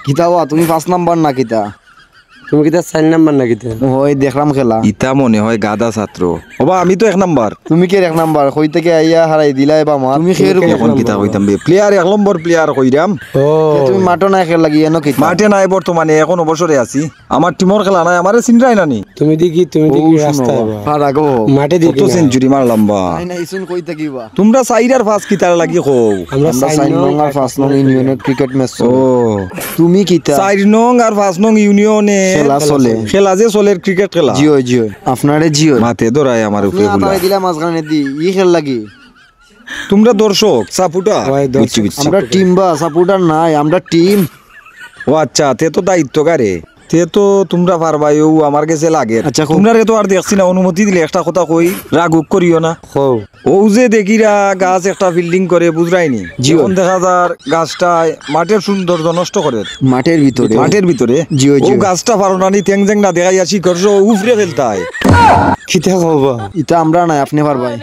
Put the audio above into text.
কিতা বা তুমি 5 নাম্বার না কিতা? তুমি কিতা 4 নাম্বার না কিতা? ওই দেখলাম খেলা। ইতা মনে হয় গাদা ছাত্র। ওবা আমি তো 1 নাম্বার। তুমি কে 1 নাম্বার? কই থেকে আইয়া হারাই দিলাই বা মা? তুমি খের এখন কিতা কইতাম বে প্লেয়ার 1 নম্বর প্লেয়ার কইরাম। ও তুমি মাঠো না খেল লাগি এনো কিতা? মাঠে নাই বর্তমানে এখন অবসরে আছি। আমার টিমর খেলা নাই আমারে চিনরাই নানি। তুমি দেখি রাস্তা আর আগো মাঠে কত দেখি সেঞ্চুরি মারলাম বা। নাই নাই ইসুন কই থাকিবা? তোমরা 4 আর 5 কিতার লাগি কও। আমরা আমরা 4 নং আর 5 নং ইউনিয়নের ক্রিকেট ম্যাচ ও তুমি কিতা? 4 নং আর 5 নং ইউনিয়নে খেলা চলে। খেলা যে চলে ক্রিকেট খেলা। জিও জিও আপনারে জিও মাতে ধরায় আমার উপরে তুমি বুলা। আতারে দিলা মাঝখানে দি ই খেল লাগি। তোমরা দর্শক সাপুটা ওই দর্শক। বুঝছি বুঝছি। আমরা টিম বা সাপোর্টার নাই আমরা টিম। ও আচ্ছা তে তো দায়িত্ব গারে তে তো তোমরা পারবাই ও আমার কাছে লাগে। আচ্ছা, খুব- তোমরা তো আর দেখছি না অনুমতি দিলে একটা কথা কই রাগুক করিও না। হও ও যে দেখিরা গাছ একটা বিল্ডিং করে বুঝরাইনি জীবন দেখা যার গাছটা মাঠের সৌন্দর্য নষ্ট করে মাঠের ভিতরে মাঠের ভিতরে জিও, ও জিও। গাছটা পারো না নি ত্যাং জ্যাং না দেখাই আসি করছো উফরে ফেলতায় কিতা কবা? ইতা আমরা নাই আপনি পারবাই।